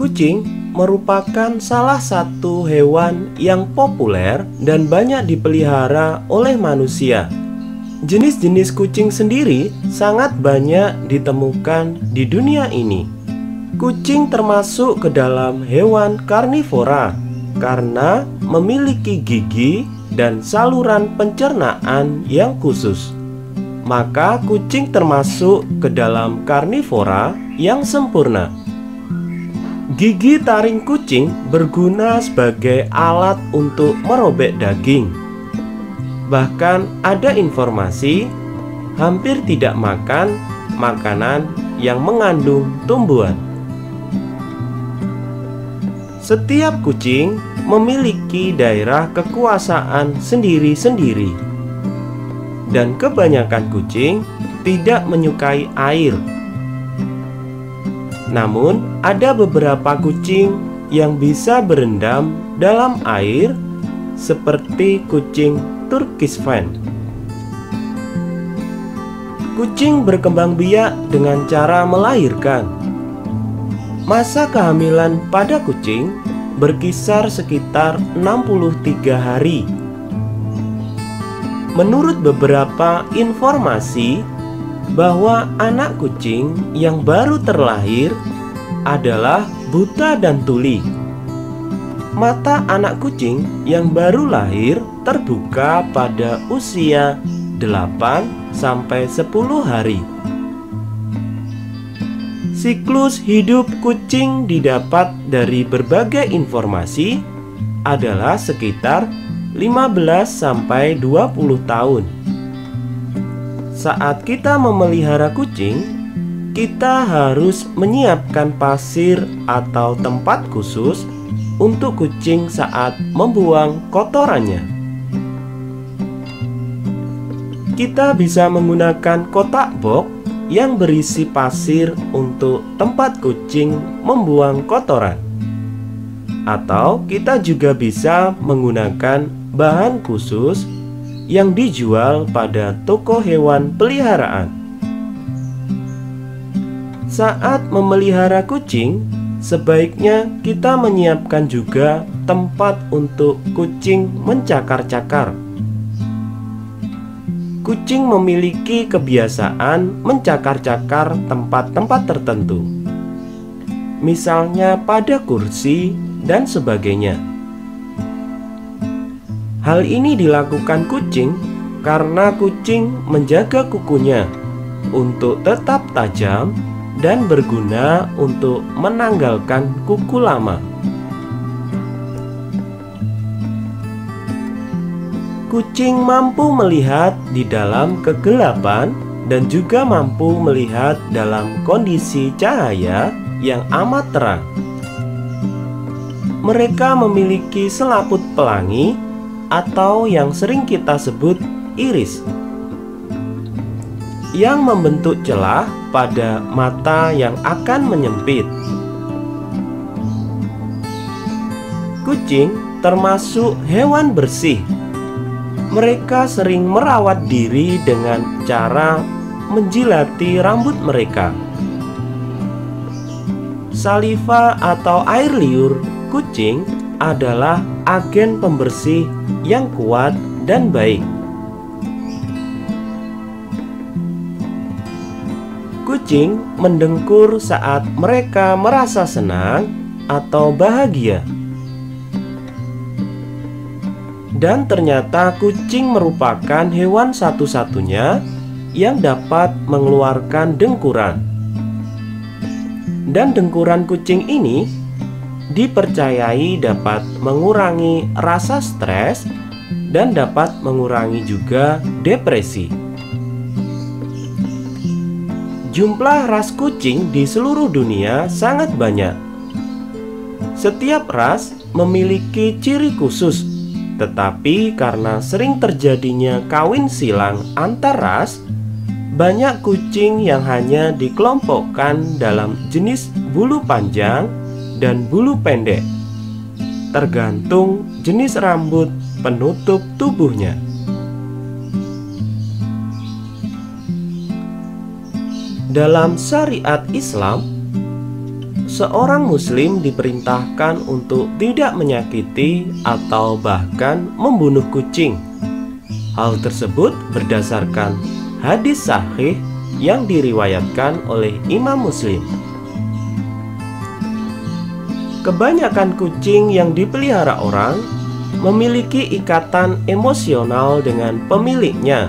Kucing merupakan salah satu hewan yang populer dan banyak dipelihara oleh manusia. Jenis-jenis kucing sendiri sangat banyak ditemukan di dunia ini. Kucing termasuk ke dalam hewan karnivora karena memiliki gigi dan saluran pencernaan yang khusus. Maka kucing termasuk ke dalam karnivora yang sempurna. Gigi taring kucing berguna sebagai alat untuk merobek daging. Bahkan ada informasi hampir tidak makan makanan yang mengandung tumbuhan. Setiap kucing memiliki daerah kekuasaan sendiri-sendiri, dan kebanyakan kucing tidak menyukai air. Namun, ada beberapa kucing yang bisa berendam dalam air, seperti kucing Turkish Fan. Kucing berkembang biak dengan cara melahirkan. Masa kehamilan pada kucing berkisar sekitar 63 hari. Menurut beberapa informasi, bahwa anak kucing yang baru terlahir adalah buta dan tuli. Mata anak kucing yang baru lahir terbuka pada usia 8-10 hari. Siklus hidup kucing didapat dari berbagai informasi adalah sekitar 15-20 tahun. Saat kita memelihara kucing, kita harus menyiapkan pasir atau tempat khusus untuk kucing saat membuang kotorannya. Kita bisa menggunakan kotak box yang berisi pasir untuk tempat kucing membuang kotoran. Atau kita juga bisa menggunakan bahan khusus yang dijual pada toko hewan peliharaan. Saat memelihara kucing, sebaiknya kita menyiapkan juga tempat untuk kucing mencakar-cakar. Kucing memiliki kebiasaan mencakar-cakar tempat-tempat tertentu, misalnya pada kursi dan sebagainya. Hal ini dilakukan kucing karena kucing menjaga kukunya untuk tetap tajam dan berguna untuk menanggalkan kuku lama. Kucing mampu melihat di dalam kegelapan dan juga mampu melihat dalam kondisi cahaya yang amat terang. Mereka memiliki selaput pelangi atau yang sering kita sebut iris, yang membentuk celah pada mata yang akan menyempit. Kucing termasuk hewan bersih. Mereka sering merawat diri dengan cara menjilati rambut mereka. Saliva atau air liur kucing adalah agen pembersih yang kuat dan baik. Kucing mendengkur saat mereka merasa senang atau bahagia. Dan ternyata kucing merupakan hewan satu-satunya yang dapat mengeluarkan dengkuran. Dan dengkuran kucing ini dipercayai dapat mengurangi rasa stres dan dapat mengurangi juga depresi. Jumlah ras kucing di seluruh dunia sangat banyak. Setiap ras memiliki ciri khusus, tetapi karena sering terjadinya kawin silang antar ras, banyak kucing yang hanya dikelompokkan dalam jenis bulu panjang dan bulu pendek, tergantung jenis rambut penutup tubuhnya. Dalam syariat Islam, seorang muslim diperintahkan untuk tidak menyakiti atau bahkan membunuh kucing. Hal tersebut berdasarkan hadis sahih yang diriwayatkan oleh Imam Muslim. Kebanyakan kucing yang dipelihara orang memiliki ikatan emosional dengan pemiliknya.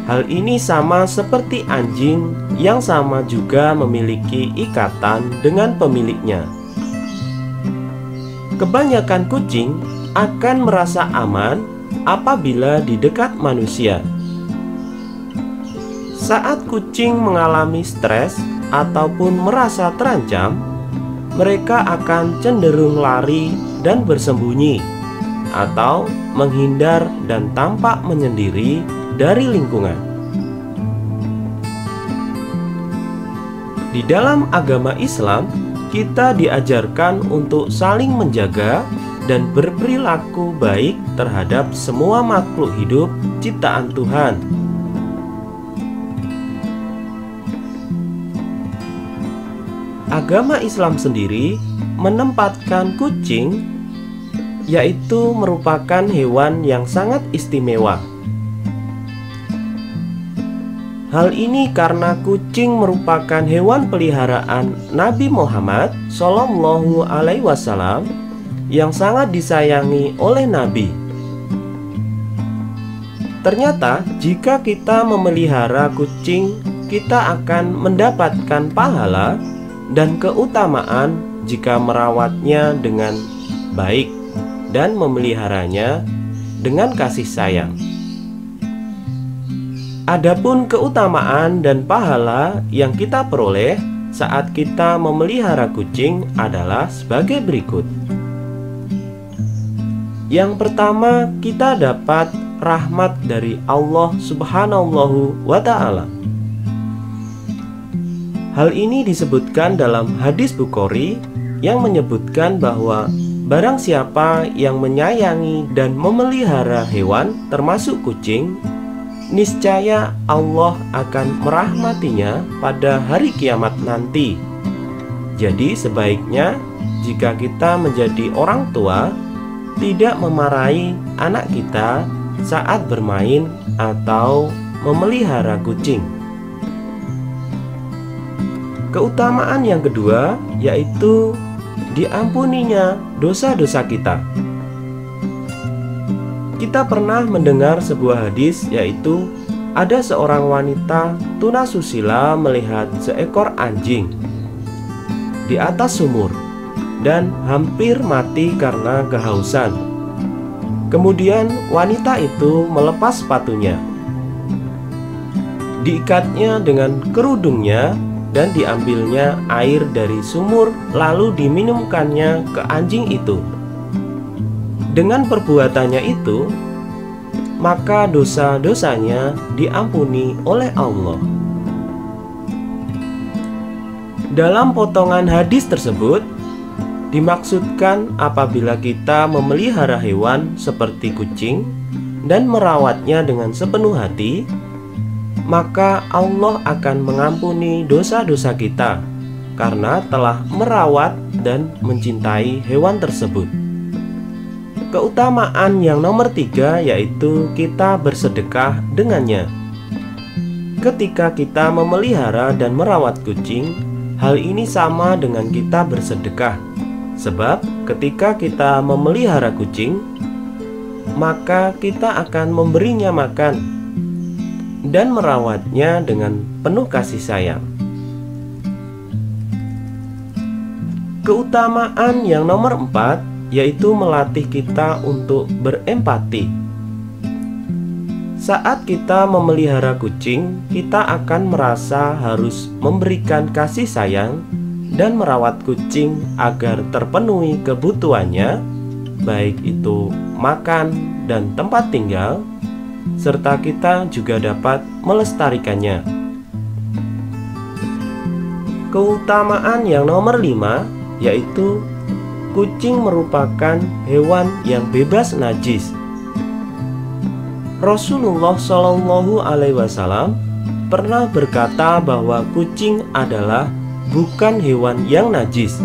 Hal ini sama seperti anjing yang sama juga memiliki ikatan dengan pemiliknya. Kebanyakan kucing akan merasa aman apabila di dekat manusia. Saat kucing mengalami stres ataupun merasa terancam, mereka akan cenderung lari dan bersembunyi, atau menghindar dan tampak menyendiri dari lingkungan. Di dalam agama Islam, kita diajarkan untuk saling menjaga dan berperilaku baik terhadap semua makhluk hidup ciptaan Tuhan. Agama Islam sendiri menempatkan kucing, yaitu merupakan hewan yang sangat istimewa. Hal ini karena kucing merupakan hewan peliharaan Nabi Muhammad Shallallahu Alaihi Wasallam yang sangat disayangi oleh Nabi. Ternyata jika kita memelihara kucing, kita akan mendapatkan pahala dan keutamaan jika merawatnya dengan baik dan memeliharanya dengan kasih sayang. Adapun keutamaan dan pahala yang kita peroleh saat kita memelihara kucing adalah sebagai berikut. Yang pertama, kita dapat rahmat dari Allah Subhanahu wa Ta'ala. Hal ini disebutkan dalam hadis Bukhari yang menyebutkan bahwa barang siapa yang menyayangi dan memelihara hewan termasuk kucing, niscaya Allah akan merahmatinya pada hari kiamat nanti. Jadi sebaiknya jika kita menjadi orang tua, tidak memarahi anak kita saat bermain atau memelihara kucing. Keutamaan yang kedua yaitu diampuninya dosa-dosa kita. Kita pernah mendengar sebuah hadis, yaitu ada seorang wanita tunasusila melihat seekor anjing di atas sumur dan hampir mati karena kehausan. Kemudian wanita itu melepas sepatunya, diikatnya dengan kerudungnya, dan diambilnya air dari sumur lalu diminumkannya ke anjing itu. Dengan perbuatannya itu, maka dosa-dosanya diampuni oleh Allah. Dalam potongan hadis tersebut dimaksudkan apabila kita memelihara hewan seperti kucing dan merawatnya dengan sepenuh hati, maka Allah akan mengampuni dosa-dosa kita karena telah merawat dan mencintai hewan tersebut. Keutamaan yang nomor 3 yaitu kita bersedekah dengannya. Ketika kita memelihara dan merawat kucing, hal ini sama dengan kita bersedekah. Sebab ketika kita memelihara kucing, maka kita akan memberinya makan dan merawatnya dengan penuh kasih sayang. Keutamaan yang nomor 4 yaitu melatih kita untuk berempati. Saat kita memelihara kucing, kita akan merasa harus memberikan kasih sayang dan merawat kucing agar terpenuhi kebutuhannya, baik itu makan dan tempat tinggal, serta kita juga dapat melestarikannya. Keutamaan yang nomor 5 yaitu kucing merupakan hewan yang bebas najis. Rasulullah Shallallahu Alaihi Wasallam pernah berkata bahwa kucing adalah bukan hewan yang najis.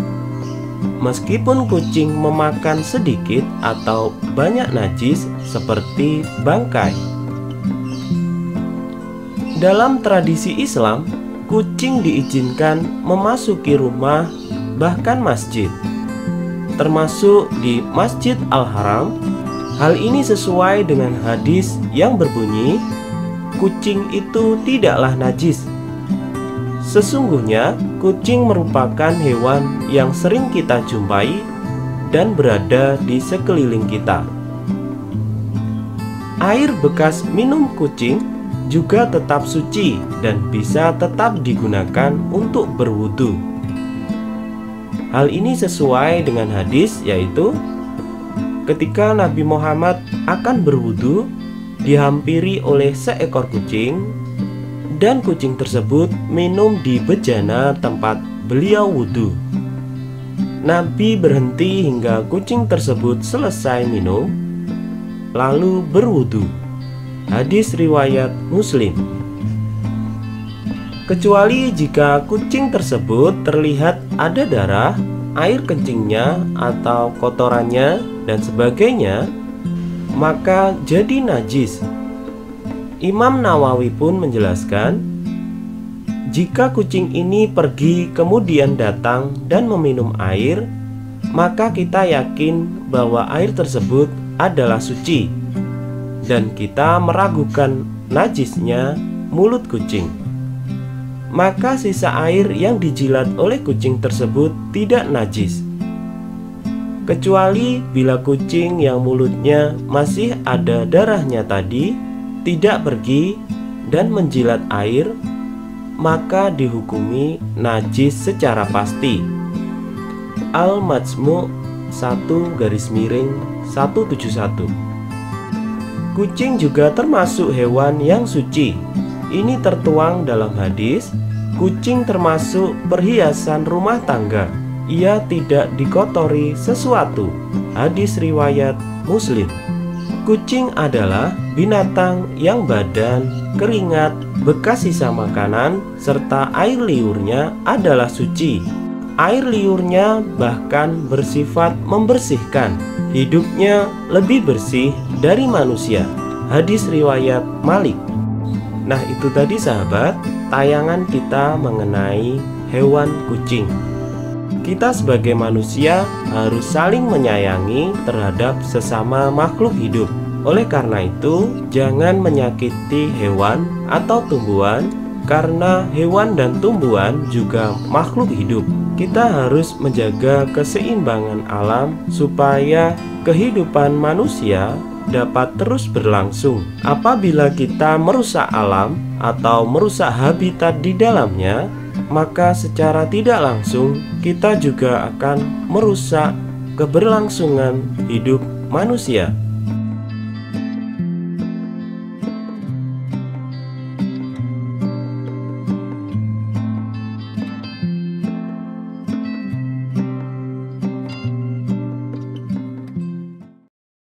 Meskipun kucing memakan sedikit atau banyak najis seperti bangkai. Dalam tradisi Islam, kucing diizinkan memasuki rumah, bahkan masjid, termasuk di Masjid Al-Haram. Hal ini sesuai dengan hadis yang berbunyi, kucing itu tidaklah najis. Sesungguhnya, kucing merupakan hewan yang sering kita jumpai dan berada di sekeliling kita. Air bekas minum kucing juga tetap suci dan bisa tetap digunakan untuk berwudu. Hal ini sesuai dengan hadis, yaitu ketika Nabi Muhammad akan berwudu, dihampiri oleh seekor kucing, dan kucing tersebut minum di bejana tempat beliau wudu. Nabi berhenti hingga kucing tersebut selesai minum, lalu berwudu. Hadis riwayat Muslim. Kecuali jika kucing tersebut terlihat ada darah, air kencingnya atau kotorannya dan sebagainya, maka jadi najis. Imam Nawawi pun menjelaskan, jika kucing ini pergi kemudian datang dan meminum air, maka kita yakin bahwa air tersebut adalah suci, dan kita meragukan najisnya mulut kucing. Maka sisa air yang dijilat oleh kucing tersebut tidak najis, kecuali bila kucing yang mulutnya masih ada darahnya tadi tidak pergi dan menjilat air, maka dihukumi najis secara pasti. Al-Majmu' 1/171. Kucing juga termasuk hewan yang suci. Ini tertuang dalam hadis, kucing termasuk perhiasan rumah tangga. Ia tidak dikotori sesuatu. Hadis riwayat Muslim. Kucing adalah binatang yang badan, keringat, bekas sisa makanan, serta air liurnya adalah suci. Air liurnya bahkan bersifat membersihkan. Hidupnya lebih bersih dari manusia. Hadis riwayat Malik. Nah, itu tadi sahabat, tayangan kita mengenai hewan kucing. Kita sebagai manusia harus saling menyayangi terhadap sesama makhluk hidup. Oleh karena itu, jangan menyakiti hewan atau tumbuhan, karena hewan dan tumbuhan juga makhluk hidup. Kita harus menjaga keseimbangan alam supaya kehidupan manusia dapat terus berlangsung. Apabila kita merusak alam atau merusak habitat di dalamnya, maka secara tidak langsung kita juga akan merusak keberlangsungan hidup manusia.